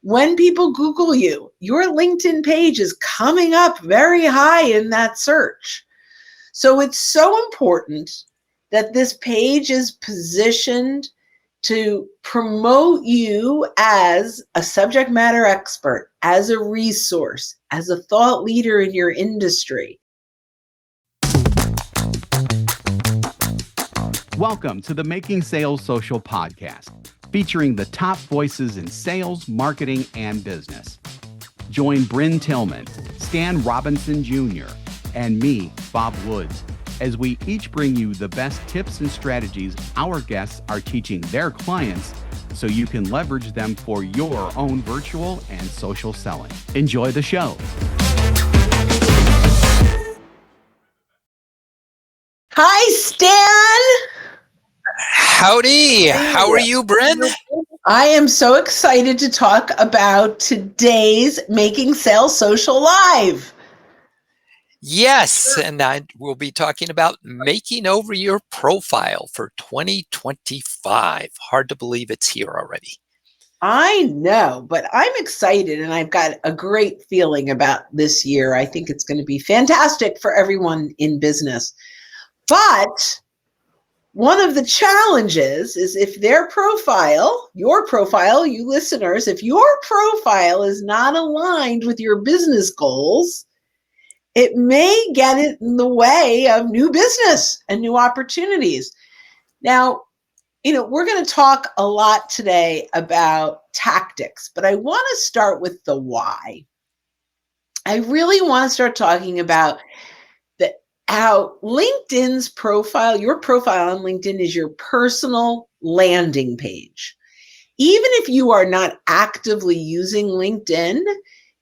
When people Google you, your LinkedIn page is coming up very high in that search. So it's so important that this page is positioned to promote you as a subject matter expert, as a resource, as a thought leader in your industry. Welcome to the Making Sales Social podcast, featuring the top voices in sales, marketing, and business. Join Bryn Tillman, Stan Robinson Jr., and me, Bob Woods, as we each bring you the best tips and strategies our guests are teaching their clients so you can leverage them for your own virtual and social selling. Enjoy the show. Hi, Stan. Howdy. How are you, Bryn? I am so excited to talk about today's Making Sales Social Live. Yes, and I will be talking about making over your profile for 2025. Hard to believe it's here already. I know, but I'm excited and I've got a great feeling about this year. I think it's going to be fantastic for everyone in business. But one of the challenges is if their profile, your profile, you listeners, if your profile is not aligned with your business goals, it may get in the way of new business and new opportunities. Now, we're going to talk a lot today about tactics, but I want to start with the why. I really want to start talking about how LinkedIn's profile, your profile on LinkedIn is your personal landing page. Even if you are not actively using LinkedIn,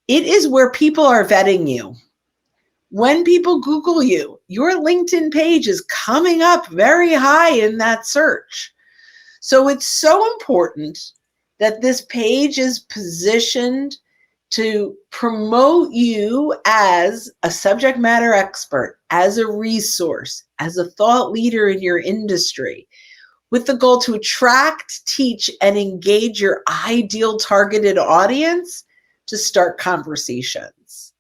it is where people are vetting you. When people Google you, your LinkedIn page is coming up very high in that search. So it's so important that this page is positioned to promote you as a subject matter expert, as a resource, as a thought leader in your industry, with the goal to attract, teach, and engage your ideal targeted audience to start conversations.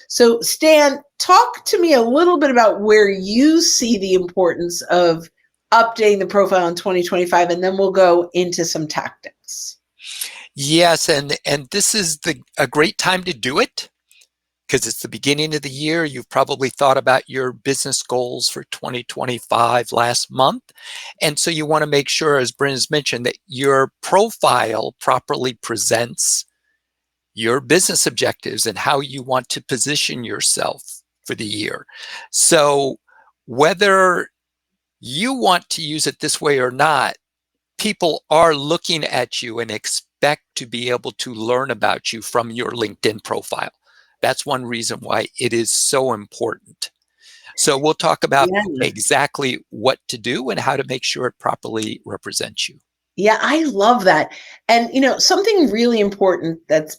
So, Stan, talk to me a little bit about where you see the importance of updating the profile in 2025, and then we'll go into some tactics. Yes, and this is a great time to do it because it's the beginning of the year. You've probably thought about your business goals for 2025 last month. And so you want to make sure, as Bryn has mentioned, that your profile properly presents your business objectives and how you want to position yourself for the year. So whether you want to use it this way or not, people are looking at you and expect to be able to learn about you from your LinkedIn profile. That's one reason why it is so important. So we'll talk about exactly what to do and how to make sure it properly represents you. Yeah, I love that. And something really important that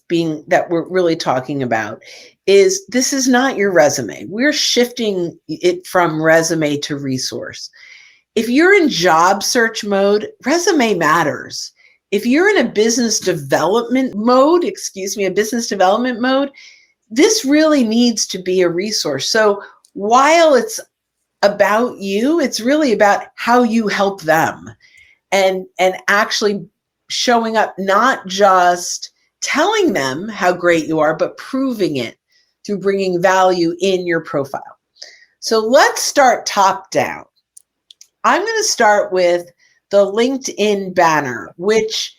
we're really talking about is this is not your resume. We're shifting it from resume to resource. If you're in job search mode, resume matters. If you're in a business development mode, this really needs to be a resource. So while it's about you, it's really about how you help them and actually showing up, not just telling them how great you are, but proving it through bringing value in your profile. So let's start top down. I'm going to start with the LinkedIn banner, which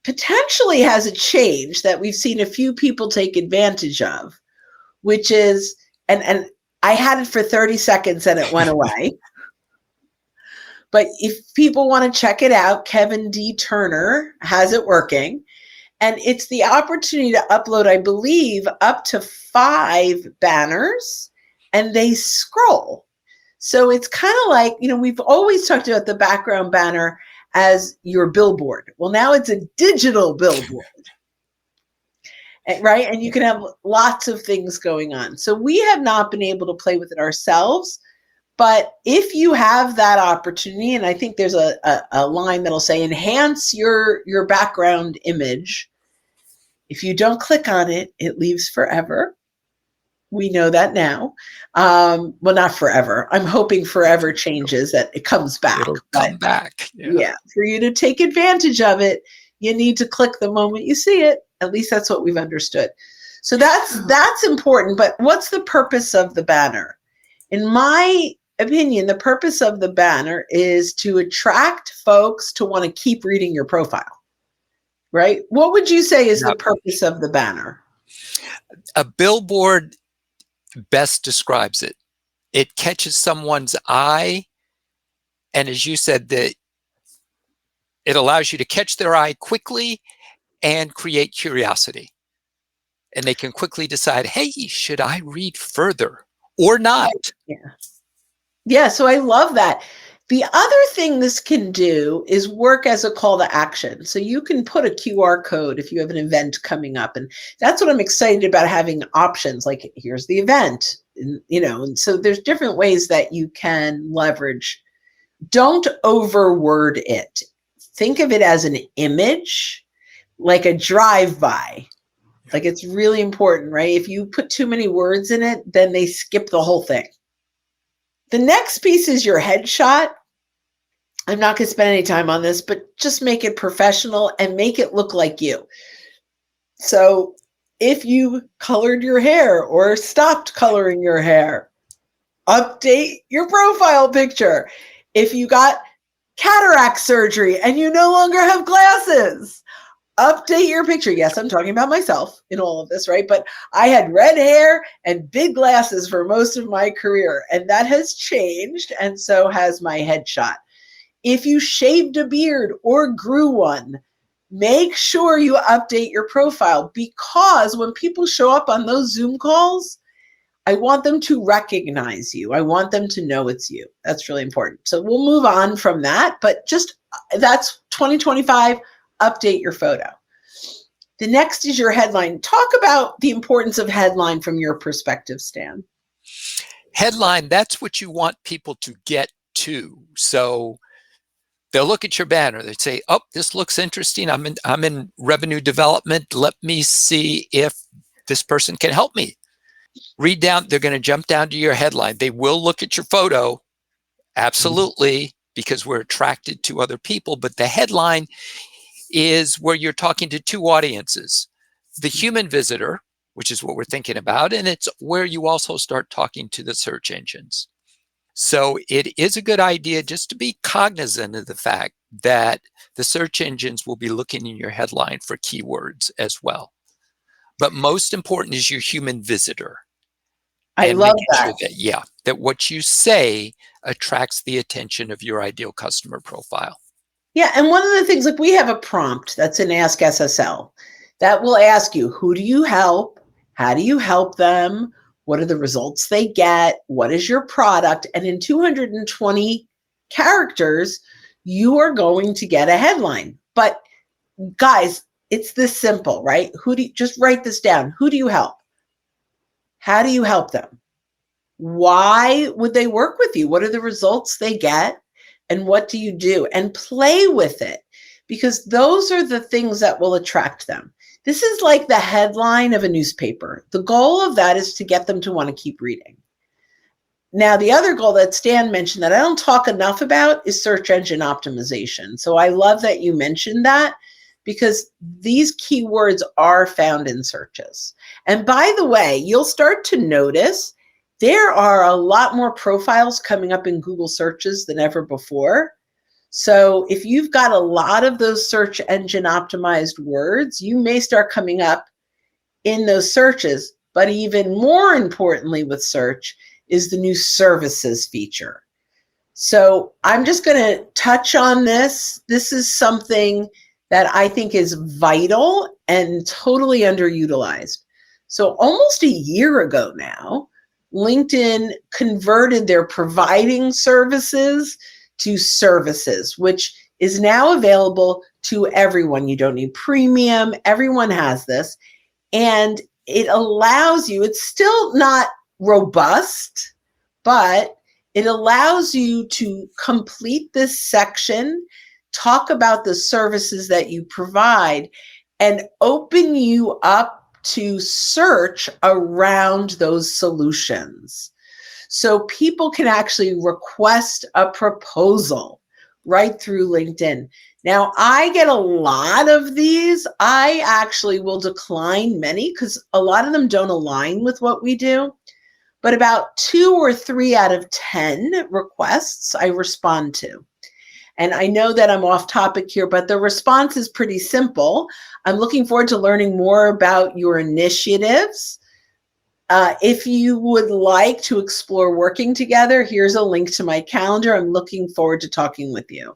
potentially has a change that we've seen a few people take advantage of, which is, and I had it for 30 seconds and it went away. But if people want to check it out, Kevin D. Turner has it working. And it's the opportunity to upload, I believe, up to 5 banners, and they scroll. So it's kind of like, we've always talked about the background banner as your billboard. Well, now it's a digital billboard, right? And you can have lots of things going on. So we have not been able to play with it ourselves. But if you have that opportunity, and I think there's a line that'll say, enhance your background image, If you don't click on it, it leaves forever. We know that now. Well, not forever. I'm hoping forever changes, that it comes back. It'll But come back. yeah, for you to take advantage of it, you need to click the moment you see it. At least that's what we've understood. So that's important. But what's the purpose of the banner? In my opinion, the purpose of the banner is to attract folks to want to keep reading your profile, right? What would you say is the purpose of the banner? A billboard best describes it. It catches someone's eye, and as you said, that it allows you to catch their eye quickly and create curiosity. And they can quickly decide, hey, should I read further or not? Yeah, so I love that. The other thing this can do is work as a call to action. So you can put a QR code if you have an event coming up. And that's what I'm excited about, having options like, here's the event, and so there's different ways that you can leverage. Don't overword it. Think of it as an image, like a drive-by. Like, it's really important, right? If you put too many words in it, then they skip the whole thing. The next piece is your headshot. I'm not going to spend any time on this, but just make it professional and make it look like you. So if you colored your hair or stopped coloring your hair, update your profile picture. If you got cataract surgery and you no longer have glasses, update your picture. Yes, I'm talking about myself in all of this, right? But I had red hair and big glasses for most of my career, and that has changed, and so has my headshot. If you shaved a beard or grew one, make sure you update your profile, because when people show up on those Zoom calls, I want them to recognize you. I want them to know it's you. That's really important. So we'll move on from that, but just that's 2025, update your photo. The next is your headline. Talk about the importance of headline from your perspective, Stan. Headline, that's what you want people to get to. So they'll look at your banner. They say, oh, this looks interesting. I'm in revenue development. Let me see if this person can help me. Read down. They're going to jump down to your headline. They will look at your photo. Absolutely, because we're attracted to other people. But the headline is where you're talking to two audiences. The human visitor, which is what we're thinking about, and it's where you also start talking to the search engines. So it is a good idea just to be cognizant of the fact that the search engines will be looking in your headline for keywords as well. But most important is your human visitor. I love that. Sure that what you say attracts the attention of your ideal customer profile. Yeah, and one of the things, like, we have a prompt that's in Ask SSL that will ask you, who do you help? How do you help them? What are the results they get? What is your product? And in 220 characters, you are going to get a headline. But guys, it's this simple, right? Just write this down. Who do you help? How do you help them? Why would they work with you? What are the results they get? And what do you do? And play with it, because those are the things that will attract them. This is like the headline of a newspaper. The goal of that is to get them to want to keep reading. Now, the other goal that Stan mentioned that I don't talk enough about is search engine optimization. So I love that you mentioned that, because these keywords are found in searches. And by the way, you'll start to notice there are a lot more profiles coming up in Google searches than ever before. So if you've got a lot of those search engine optimized words, you may start coming up in those searches. But even more importantly with search is the new services feature. So I'm just going to touch on this. This is something that I think is vital and totally underutilized. So almost a year ago now, LinkedIn converted their providing services to services, which is now available to everyone. You don't need premium. Everyone has this. And it allows you, it's still not robust, but it allows you to complete this section, talk about the services that you provide, and open you up to search around those solutions. So people can actually request a proposal right through LinkedIn. Now, I get a lot of these. I actually will decline many because a lot of them don't align with what we do. But about 2 or 3 out of 10 requests I respond to. And I know that I'm off topic here, but the response is pretty simple. I'm looking forward to learning more about your initiatives. If you would like to explore working together, here's a link to my calendar. I'm looking forward to talking with you.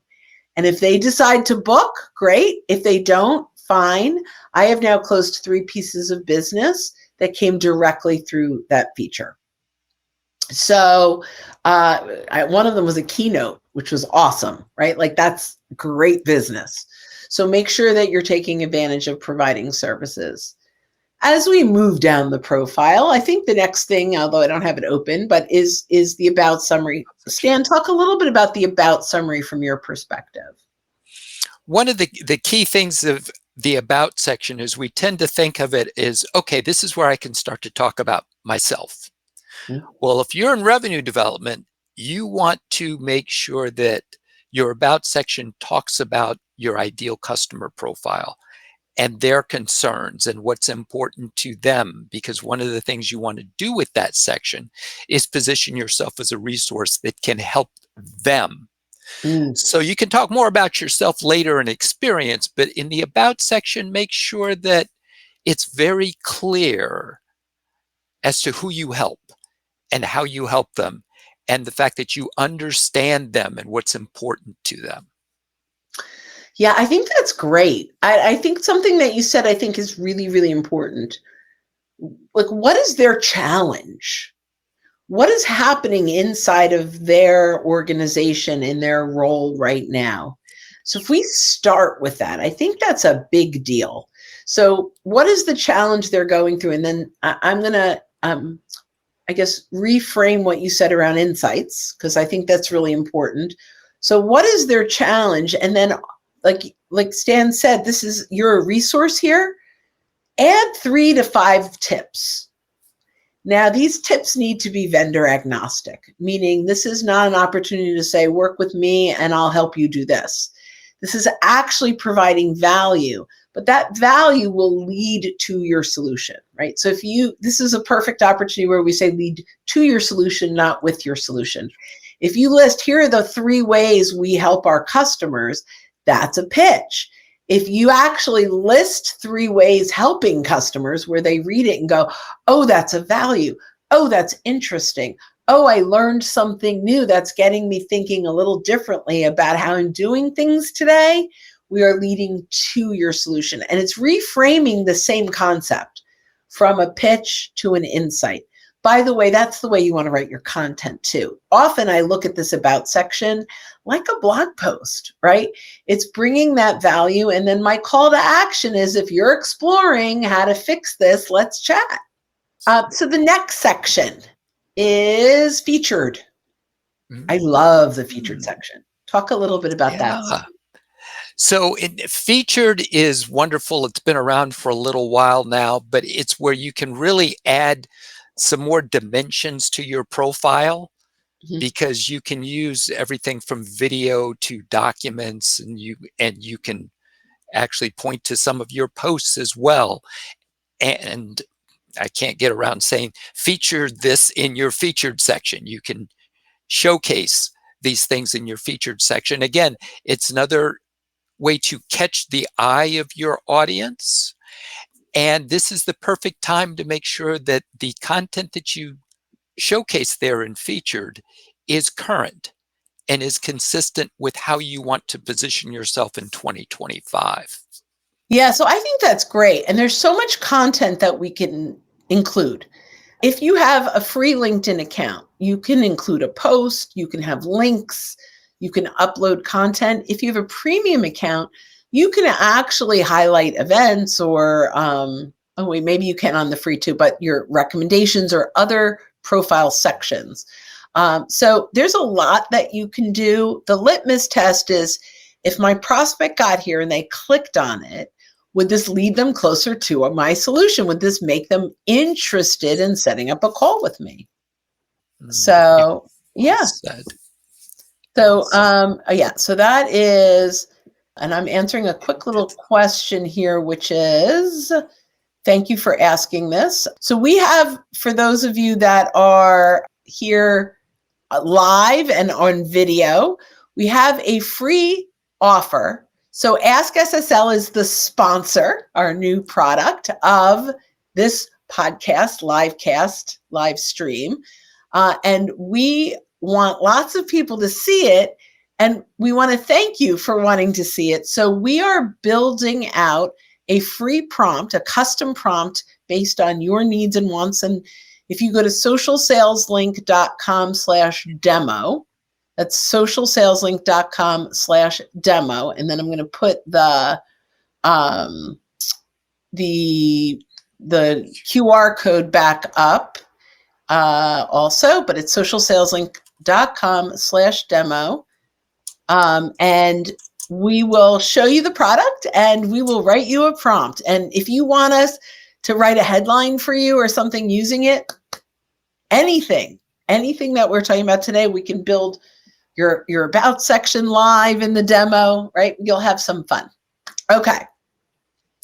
And if they decide to book, great. If they don't, fine. I have now closed 3 pieces of business that came directly through that feature. So one of them was a keynote, which was awesome, right? Like that's great business. So make sure that you're taking advantage of providing services. As we move down the profile, I think the next thing, although I don't have it open, but is the about summary. Stan, talk a little bit about the about summary from your perspective. One of the key things of the about section is we tend to think of it as, okay, this is where I can start to talk about myself. Mm-hmm. Well, if you're in revenue development, you want to make sure that your about section talks about your ideal customer profile and their concerns and what's important to them, because one of the things you want to do with that section is position yourself as a resource that can help them. So you can talk more about yourself later in experience, but in the about section, make sure that it's very clear as to who you help and how you help them, and the fact that you understand them and what's important to them. Yeah, I think that's great. I think something that you said, I think is really, really important. Like, what is their challenge? What is happening inside of their organization in their role right now? So if we start with that, I think that's a big deal. So what is the challenge they're going through? And then I'm going to, I guess, reframe what you said around insights, because I think that's really important. So what is their challenge? And then like Stan said, you're a resource here. Add 3 to 5 tips. Now, these tips need to be vendor agnostic, meaning this is not an opportunity to say, work with me and I'll help you do this. This is actually providing value, but that value will lead to your solution, right? So this is a perfect opportunity where we say lead to your solution, not with your solution. If you list, here are the 3 ways we help our customers, that's a pitch. If you actually list 3 ways helping customers where they read it and go, oh, that's a value. Oh, that's interesting. Oh, I learned something new that's getting me thinking a little differently about how I'm doing things today, we are leading to your solution. And it's reframing the same concept from a pitch to an insight. By the way, that's the way you want to write your content too. Often I look at this about section like a blog post, right? It's bringing that value. And then my call to action is, if you're exploring how to fix this, let's chat. So the next section is featured. I love the featured section. Talk a little bit about that. So featured is wonderful. It's been around for a little while now, but it's where you can really add some more dimensions to your profile, because you can use everything from video to documents, and you can actually point to some of your posts as well. And I can't get around saying feature this in your featured section. You can showcase these things in your featured section. Again, it's another way to catch the eye of your audience. And this is the perfect time to make sure that the content that you showcase there and featured is current and is consistent with how you want to position yourself in 2025. Yeah, so I think that's great. And there's so much content that we can include. If you have a free LinkedIn account, you can include a post, you can have links, you can upload content. If you have a premium account, you can actually highlight events or, maybe you can on the free too, but your recommendations or other profile sections. So there's a lot that you can do. The litmus test is, if my prospect got here and they clicked on it, would this lead them closer to my solution? Would this make them interested in setting up a call with me? So, yeah. So, so that is, and I'm answering a quick little question here, which is, thank you for asking this. So we have, for those of you that are here live and on video, we have a free offer. So Ask SSL is the sponsor, our new product of this podcast, live stream. And we want lots of people to see it. And we want to thank you for wanting to see it. So we are building out a free prompt, a custom prompt based on your needs and wants. And if you go to socialsaleslink.com/demo, that's socialsaleslink.com/demo. And then I'm going to put the QR code back up also, but it's socialsaleslink.com/demo. And we will show you the product and we will write you a prompt. And if you want us to write a headline for you or something using it, anything that we're talking about today, we can build your about section live in the demo, right? You'll have some fun. Okay.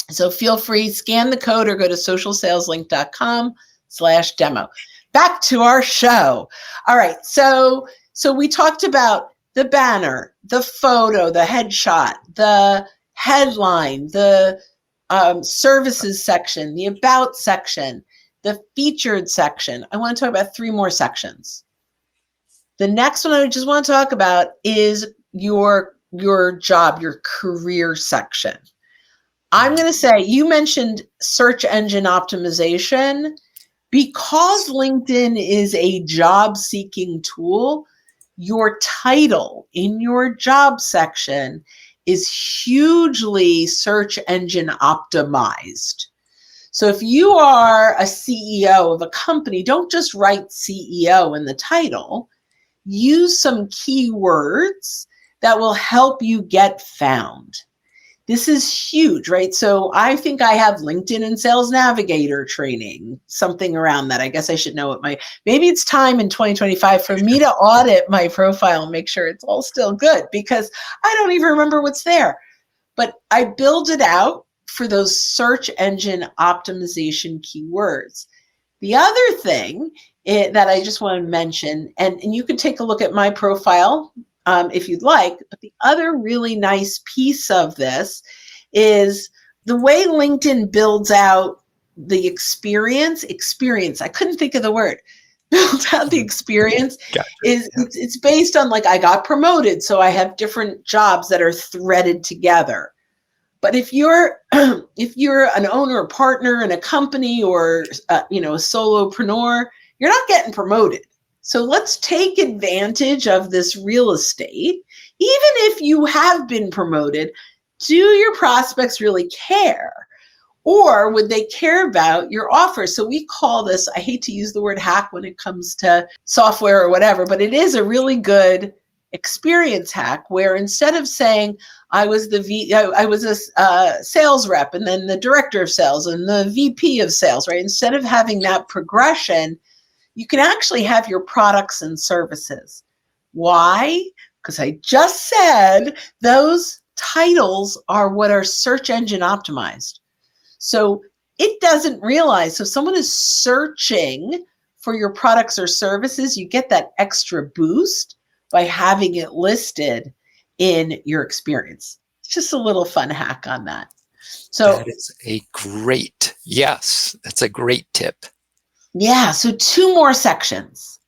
So feel free, scan the code or go to socialsaleslink.com/demo. Back to our show. All right. So we talked about the banner, the photo, the headshot, the headline, the services section, the about section, the featured section. I want to talk about 3 more sections. The next one I just want to talk about is your job, your career section. I'm going to say, you mentioned search engine optimization. Because LinkedIn is a job-seeking tool, your title in your job section is hugely search engine optimized. So if you are a CEO of a company, don't just write CEO in the title. Use some keywords that will help you get found. This is huge, right? So I think I have LinkedIn and Sales Navigator training, something around that. I guess I should know what maybe it's time in 2025 for me to audit my profile and make sure it's all still good, because I don't even remember what's there. But I build it out for those search engine optimization keywords. The other thing that I just want to mention, and you can take a look at my profile if you'd like, but the other really nice piece of this is the way LinkedIn builds out the experience, I couldn't think of the word, builds out the experience. Gotcha. It's based on, like, I got promoted, so I have different jobs that are threaded together. But if you're an owner or partner in a company or a solopreneur, you're not getting promoted. So let's take advantage of this real estate. Even if you have been promoted, do your prospects really care? Or would they care about your offer? So we call this, I hate to use the word hack when it comes to software or whatever, but it is a really good experience hack where instead of saying, I was a sales rep and then the director of sales and the VP of sales, right? Instead of having that progression, you can actually have your products and services. Why? Because I just said those titles are what are search engine optimized. So it doesn't realize, so if someone is searching for your products or services, you get that extra boost by having it listed in your experience. It's just a little fun hack on that. So that is that's a great tip. Yeah, so 2 more sections.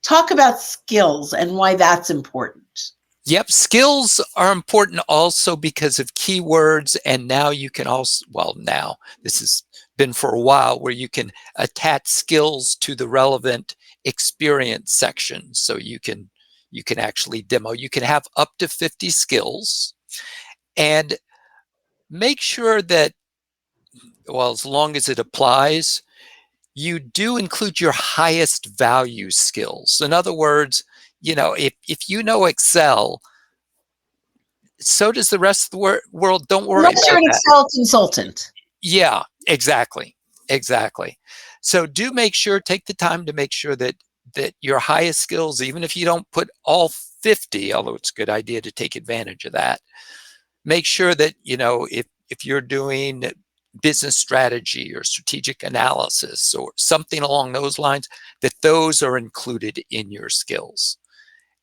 Talk about skills and why that's important. Yep, skills are important also because of keywords, and now you can also, now this has been for a while, where you can attach skills to the relevant experience section. So you can actually demo. You can have up to 50 skills, and make sure that, as long as it applies, you do include your highest value skills. In other words, if you know Excel, so does the rest of the world. Don't worry Unless you're about an that. Excel consultant. Yeah, exactly. Exactly. So do make sure, take the time to make sure that your highest skills, even if you don't put all 50, although it's a good idea to take advantage of that, make sure that, if you're doing business strategy or strategic analysis or something along those lines, that those are included in your skills.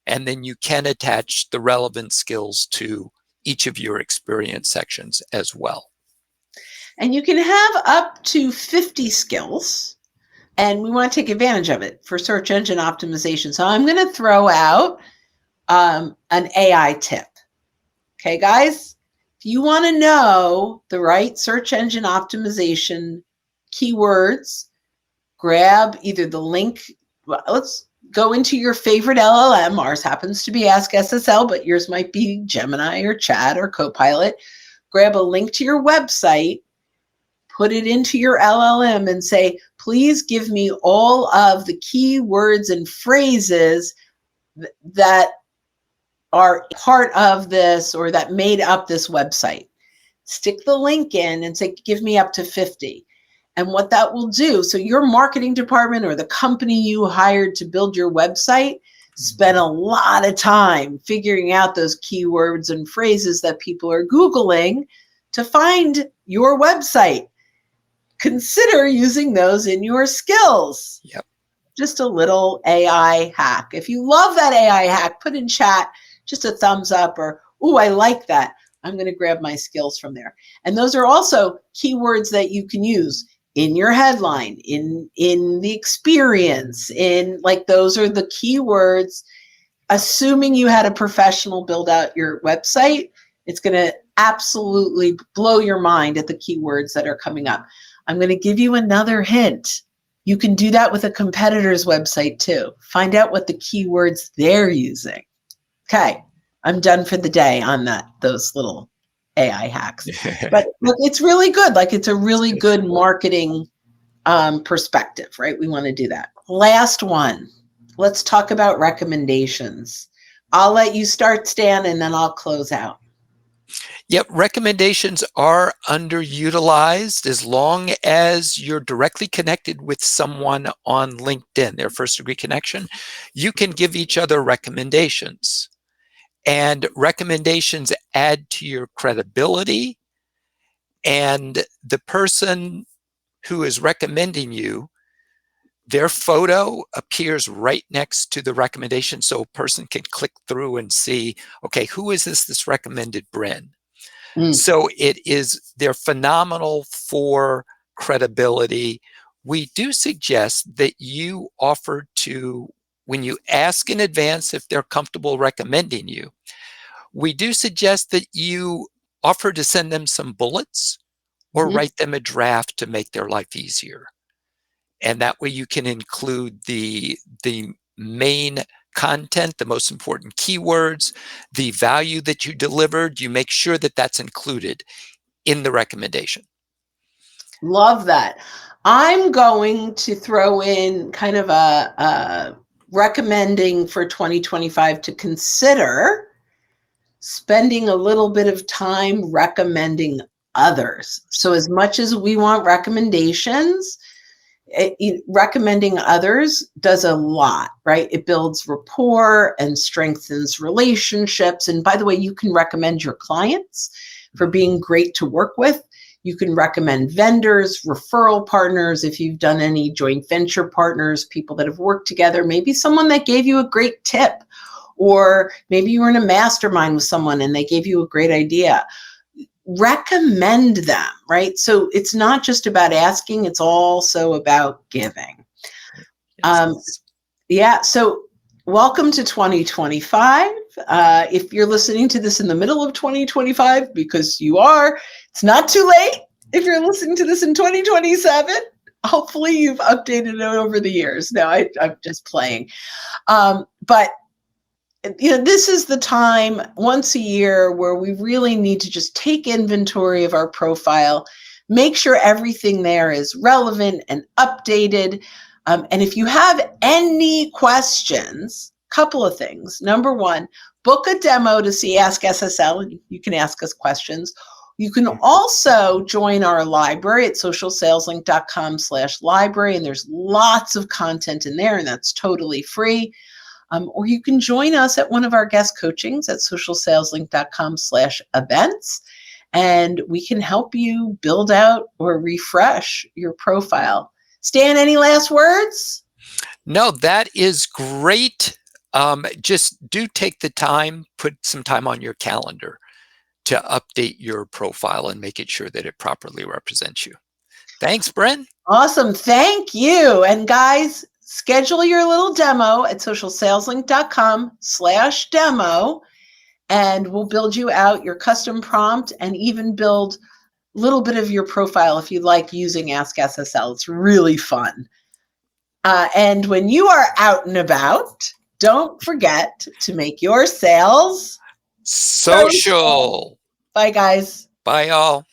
And then you can attach the relevant skills to each of your experience sections as well. And you can have up to 50 skills, and we want to take advantage of it for search engine optimization. So I'm going to throw out an AI tip. Okay, guys, if you want to know the right search engine optimization keywords, grab either the link. Let's go into your favorite LLM. Ours happens to be Ask SSL, but yours might be Gemini or Chat or Copilot. Grab a link to your website, put it into your LLM and say, please give me all of the keywords and phrases that are part of this or that made up this website. Stick the link in and say, give me up to 50. And what that will do, so your marketing department or the company you hired to build your website spent a lot of time figuring out those keywords and phrases that people are Googling to find your website. Consider using those in your skills. Yep. Just a little AI hack. If you love that AI hack, put in chat just a thumbs up or, ooh, I like that. I'm going to grab my skills from there. And those are also keywords that you can use in your headline, in the experience, those are the keywords. Assuming you had a professional build out your website, it's going to absolutely blow your mind at the keywords that are coming up. I'm going to give you another hint. You can do that with a competitor's website too. Find out what the keywords they're using. Okay, I'm done for the day on those little AI hacks. But look, it's really good. It's a really good marketing perspective, right? We want to do that. Last one. Let's talk about recommendations. I'll let you start, Stan, and then I'll close out. Yep, recommendations are underutilized as long as you're directly connected with someone on LinkedIn, their first degree connection. You can give each other recommendations, and recommendations add to your credibility, and the person who is recommending you, their photo appears right next to the recommendation, so a person can click through and see, okay, who is this recommended Bryn? So they're phenomenal for credibility. We do suggest that you offer to, when you ask in advance if they're comfortable recommending you, we do suggest that you offer to send them some bullets or write them a draft to make their life easier. And that way you can include the main content, the most important keywords, the value that you delivered. You make sure that that's included in the recommendation. Love that. I'm going to throw in kind of a recommending for 2025 to consider spending a little bit of time recommending others. So as much as we want recommendations, recommending others does a lot, right? It builds rapport and strengthens relationships. And by the way, you can recommend your clients for being great to work with. You can recommend vendors, referral partners, if you've done any joint venture partners, people that have worked together, maybe someone that gave you a great tip, or maybe you were in a mastermind with someone and they gave you a great idea. Recommend them, right? So it's not just about asking, it's also about giving. So welcome to 2025. If you're listening to this in the middle of 2025, because you are, it's not too late. If you're listening to this in 2027, hopefully you've updated it over the years. No, I'm just playing. But this is the time once a year where we really need to just take inventory of our profile, make sure everything there is relevant and updated. And if you have any questions, couple of things. Number one, book a demo to see Ask SSL. You can ask us questions. You can also join our library at socialsaleslink.com/library, and there's lots of content in there, and that's totally free. Or you can join us at one of our guest coachings at socialsaleslink.com/events, and we can help you build out or refresh your profile. Stan, any last words? No, that is great. Just do take the time, put some time on your calendar to update your profile and make it sure that it properly represents you. Thanks, Bryn. Awesome. Thank you. And guys, schedule your little demo at socialsaleslink.com/demo, and we'll build you out your custom prompt and even build a little bit of your profile if you like using Ask SSL. It's really fun. And when you are out and about, don't forget to make your sales social. Bye, guys. Bye, all.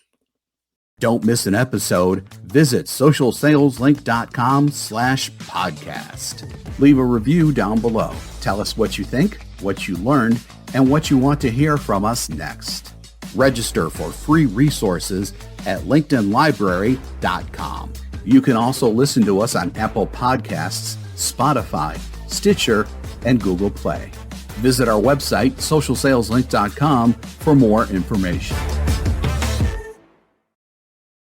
Don't miss an episode. Visit socialsaleslink.com/podcast. Leave a review down below. Tell us what you think, what you learned, and what you want to hear from us next. Register for free resources at linkedinlibrary.com. You can also listen to us on Apple Podcasts, Spotify, Stitcher, and Google Play. Visit our website, socialsaleslink.com, for more information.